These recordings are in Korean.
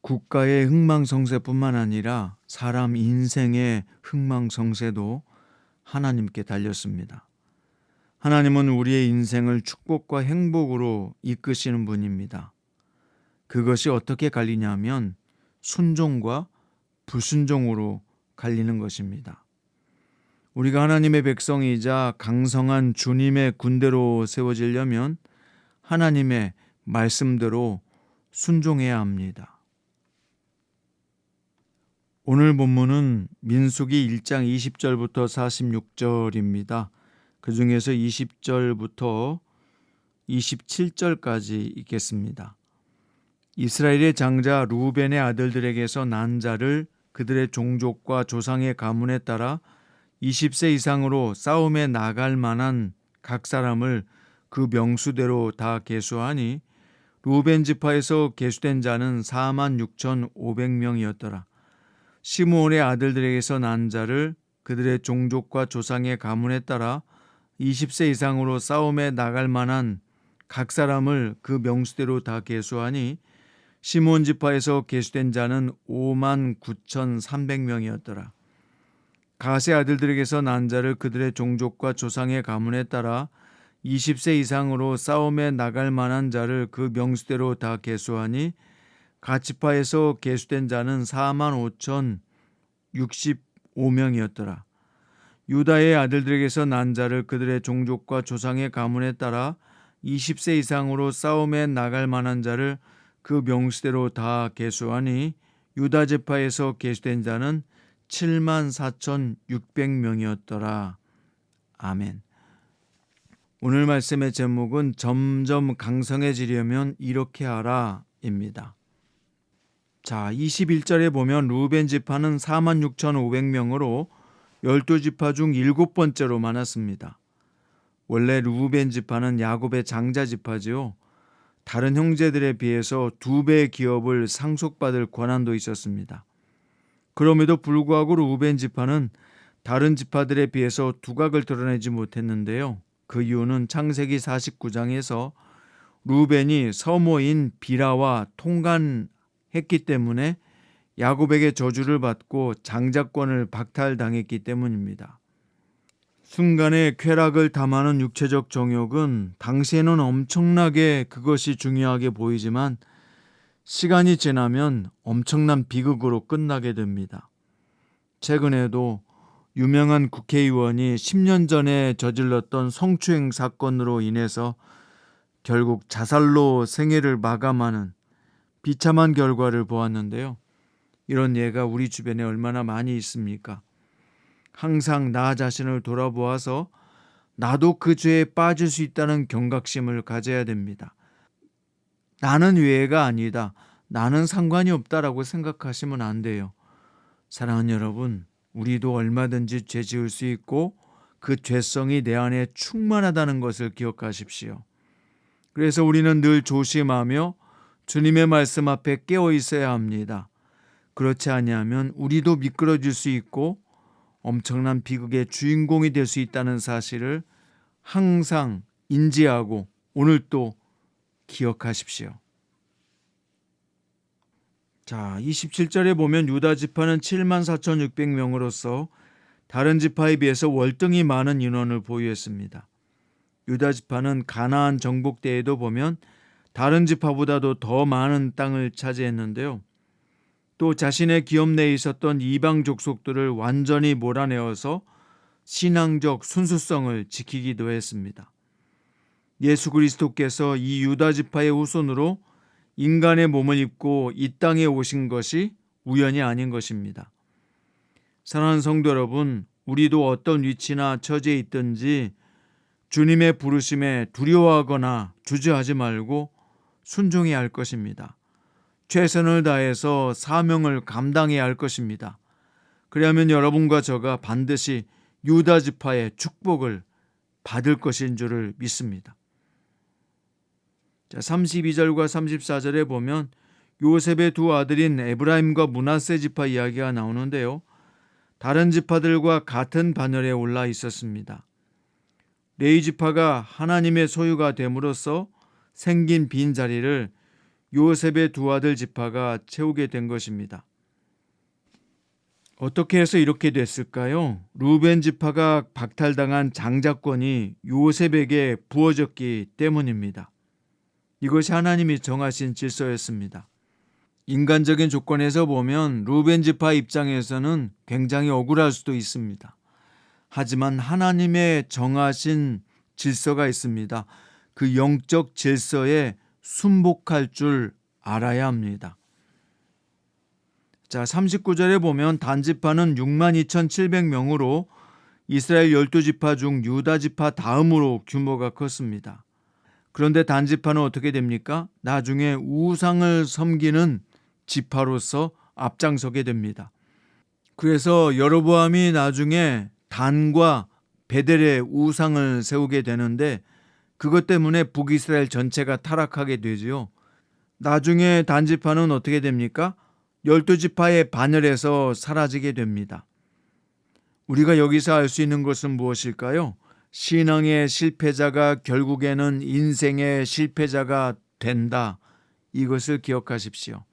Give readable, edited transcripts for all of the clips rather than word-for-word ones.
국가의 흥망성쇠뿐만 아니라 사람 인생의 흥망성쇠도 하나님께 달렸습니다. 하나님은 우리의 인생을 축복과 행복으로 이끄시는 분입니다. 그것이 어떻게 갈리냐면 순종과 불순종으로 갈리는 것입니다. 우리가 하나님의 백성이자 강성한 주님의 군대로 세워지려면 하나님의 말씀대로 순종해야 합니다. 오늘 본문은 민수기 1장 20절부터 46절입니다. 그 중에서 20절부터 27절까지 읽겠습니다. 이스라엘의 장자 루벤의 아들들에게서 난 자를 그들의 종족과 조상의 가문에 따라 20세 이상으로 싸움에 나갈 만한 각 사람을 그 명수대로 다 계수하니 루벤 지파에서 계수된 자는 46,500명이었더라. 시므온의 아들들에게서 난 자를 그들의 종족과 조상의 가문에 따라 20세 이상으로 싸움에 나갈 만한 각 사람을 그 명수대로 다 계수하니 시므온 지파에서 계수된 자는 59,300명이었더라. 가세 아들들에게서 난 자를 그들의 종족과 조상의 가문에 따라 20세 이상으로 싸움에 나갈 만한 자를 그 명수대로 다 계수하니 갓 지파에서 계수된 자는 45,065명이었더라. 유다의 아들들에게서 난 자를 그들의 종족과 조상의 가문에 따라 20세 이상으로 싸움에 나갈 만한 자를 그 명수대로 다 계수하니 유다 지파에서 계수된 자는 74,600명이었더라. 아멘. 오늘 말씀의 제목은 점점 강성해지려면 이렇게 하라입니다. 자, 21절에 보면 루벤 지파는 46,500명으로 12지파 중 7번째로 많았습니다. 원래 루벤 지파는 야곱의 장자 지파지요. 다른 형제들에 비해서 2배의 기업을 상속받을 권한도 있었습니다. 그럼에도 불구하고 루벤 지파는 다른 지파들에 비해서 두각을 드러내지 못했는데요. 그 이유는 창세기 49장에서 루벤이 서모인 비라와 통간했기 때문에 야곱에게 저주를 받고 장자권을 박탈당했기 때문입니다. 순간의 쾌락을 탐하는 육체적 정욕은 당시에는 엄청나게 그것이 중요하게 보이지만 시간이 지나면 엄청난 비극으로 끝나게 됩니다. 최근에도 유명한 국회의원이 10년 전에 저질렀던 성추행 사건으로 인해서 결국 자살로 생애를 마감하는 비참한 결과를 보았는데요. 이런 예가 우리 주변에 얼마나 많이 있습니까? 항상 나 자신을 돌아보아서 나도 그 죄에 빠질 수 있다는 경각심을 가져야 됩니다. 나는 예외가 아니다. 나는 상관이 없다라고 생각하시면 안 돼요. 사랑하는 여러분, 우리도 얼마든지 죄 지을 수 있고 그 죄성이 내 안에 충만하다는 것을 기억하십시오. 그래서 우리는 늘 조심하며 주님의 말씀 앞에 깨어 있어야 합니다. 그렇지 아니하면 우리도 미끄러질 수 있고 엄청난 비극의 주인공이 될 수 있다는 사실을 항상 인지하고 오늘 또 기억하십시오. 자, 27절에 보면 유다 지파는 74,600명으로서 다른 지파에 비해서 월등히 많은 인원을 보유했습니다. 유다 지파는 가나안 정복 때에도 보면 다른 지파보다도 더 많은 땅을 차지했는데요. 또 자신의 기업 내에 있었던 이방 족속들을 완전히 몰아내어서 신앙적 순수성을 지키기도 했습니다. 예수 그리스도께서 이 유다 지파의 후손으로 인간의 몸을 입고 이 땅에 오신 것이 우연이 아닌 것입니다. 사랑하는 성도 여러분, 우리도 어떤 위치나 처지에 있든지 주님의 부르심에 두려워하거나 주저하지 말고 순종해야 할 것입니다. 최선을 다해서 사명을 감당해야 할 것입니다. 그리하면 여러분과 저가 반드시 유다 지파의 축복을 받을 것인 줄을 믿습니다. 자, 32절과 34절에 보면 요셉의 두 아들인 에브라임과 므낫세 지파 이야기가 나오는데요. 다른 지파들과 같은 반열에 올라 있었습니다. 레위 지파가 하나님의 소유가 됨으로써 생긴 빈자리를 요셉의 두 아들 지파가 채우게 된 것입니다. 어떻게 해서 이렇게 됐을까요? 루벤 지파가 박탈당한 장자권이 요셉에게 부어졌기 때문입니다. 이것이 하나님이 정하신 질서였습니다. 인간적인 조건에서 보면 루벤 지파 입장에서는 굉장히 억울할 수도 있습니다. 하지만 하나님의 정하신 질서가 있습니다. 그 영적 질서에 순복할 줄 알아야 합니다. 자, 39절에 보면 단지파는 62,700명으로 이스라엘 12지파 중 유다 지파 다음으로 규모가 컸습니다. 그런데 단지파는 어떻게 됩니까? 나중에 우상을 섬기는 지파로서 앞장서게 됩니다. 그래서 여로보암이 나중에 단과 베델에 우상을 세우게 되는데 그것 때문에 북이스라엘 전체가 타락하게 되지요. 나중에 단지파는 어떻게 됩니까? 12지파의 반열에서 사라지게 됩니다. 우리가 여기서 알 수 있는 것은 무엇일까요? 신앙의 실패자가 결국에는 인생의 실패자가 된다. 이것을 기억하십시오.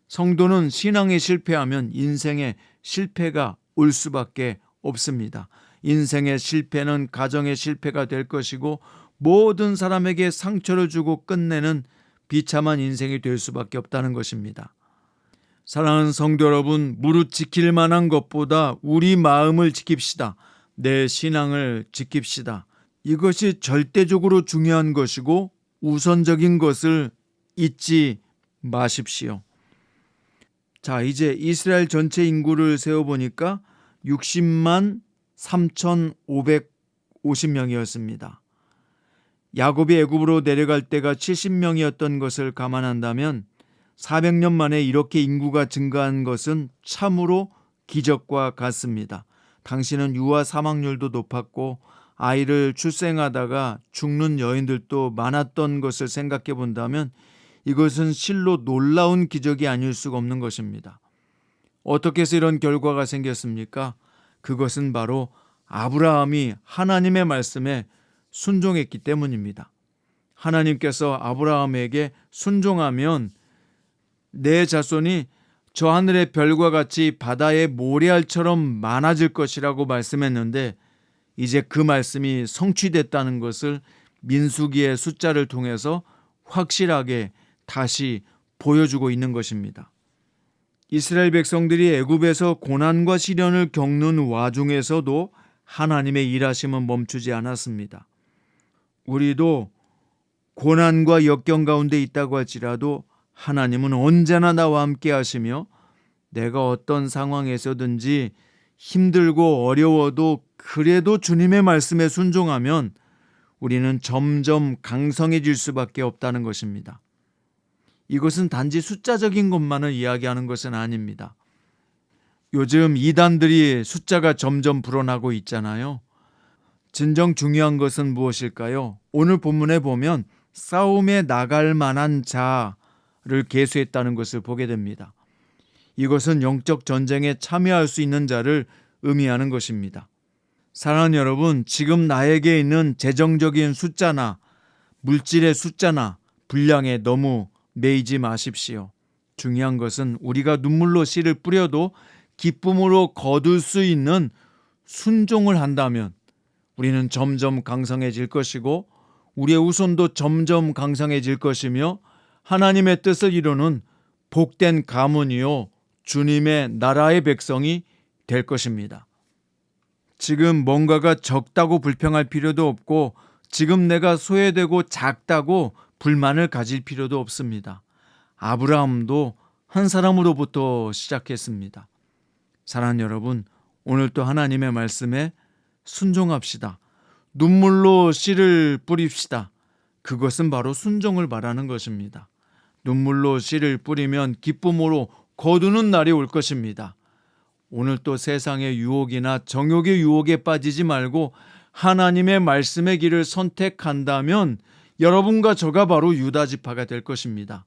성도는 신앙에 실패하면 인생에 실패가 올 수밖에 없습니다. 인생의 실패는 가정의 실패가 될 것이고 모든 사람에게 상처를 주고 끝내는 비참한 인생이 될 수밖에 없다는 것입니다. 사랑하는 성도 여러분, 무릇 지킬 만한 것보다 우리 마음을 지킵시다. 내 신앙을 지킵시다. 이것이 절대적으로 중요한 것이고 우선적인 것을 잊지 마십시오. 자, 이제 이스라엘 전체 인구를 세어보니까 60만 3,550명이었습니다. 야곱이 애굽으로 내려갈 때가 70명이었던 것을 감안한다면 400년 만에 이렇게 인구가 증가한 것은 참으로 기적과 같습니다. 당시는 유아 사망률도 높았고 아이를 출생하다가 죽는 여인들도 많았던 것을 생각해 본다면 이것은 실로 놀라운 기적이 아닐 수가 없는 것입니다. 어떻게 해서 이런 결과가 생겼습니까? 그것은 바로 아브라함이 하나님의 말씀에 순종했기 때문입니다. 하나님께서 아브라함에게 순종하면 내 자손이 저 하늘의 별과 같이 바다의 모래알처럼 많아질 것이라고 말씀했는데 이제 그 말씀이 성취됐다는 것을 민수기의 숫자를 통해서 확실하게 다시 보여주고 있는 것입니다. 이스라엘 백성들이 애굽에서 고난과 시련을 겪는 와중에서도 하나님의 일하심은 멈추지 않았습니다. 우리도 고난과 역경 가운데 있다고 할지라도 하나님은 언제나 나와 함께 하시며 내가 어떤 상황에서든지 힘들고 어려워도 그래도 주님의 말씀에 순종하면 우리는 점점 강성해질 수밖에 없다는 것입니다. 이것은 단지 숫자적인 것만을 이야기하는 것은 아닙니다. 요즘 이단들이 숫자가 점점 불어나고 있잖아요. 진정 중요한 것은 무엇일까요? 오늘 본문에 보면 싸움에 나갈 만한 자를 계수했다는 것을 보게 됩니다. 이것은 영적 전쟁에 참여할 수 있는 자를 의미하는 것입니다. 사랑하는 여러분, 지금 나에게 있는 재정적인 숫자나 물질의 숫자나 분량에 너무 매이지 마십시오. 중요한 것은 우리가 눈물로 씨를 뿌려도 기쁨으로 거둘 수 있는 순종을 한다면 우리는 점점 강성해질 것이고 우리의 후손도 점점 강성해질 것이며 하나님의 뜻을 이루는 복된 가문이요 주님의 나라의 백성이 될 것입니다. 지금 뭔가가 적다고 불평할 필요도 없고 지금 내가 소외되고 작다고 불만을 가질 필요도 없습니다. 아브라함도 한 사람으로부터 시작했습니다. 사랑하는 여러분, 오늘 또 하나님의 말씀에 순종합시다. 눈물로 씨를 뿌립시다. 그것은 바로 순종을 말하는 것입니다. 눈물로 씨를 뿌리면 기쁨으로 거두는 날이 올 것입니다. 오늘 또 세상의 유혹이나 정욕의 유혹에 빠지지 말고 하나님의 말씀의 길을 선택한다면 여러분과 저가 바로 유다 지파가 될 것입니다.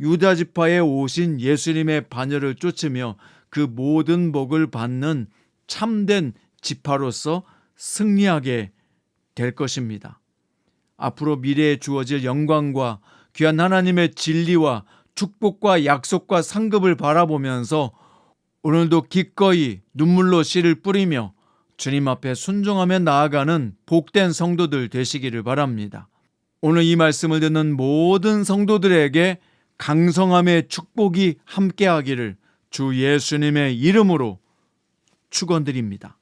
유다 지파에 오신 예수님의 반열을 쫓으며 그 모든 복을 받는 참된 지파로서 승리하게 될 것입니다. 앞으로 미래에 주어질 영광과 귀한 하나님의 진리와 축복과 약속과 상급을 바라보면서 오늘도 기꺼이 눈물로 씨를 뿌리며 주님 앞에 순종하며 나아가는 복된 성도들 되시기를 바랍니다. 오늘 이 말씀을 듣는 모든 성도들에게 강성함의 축복이 함께하기를 주 예수님의 이름으로 축원드립니다.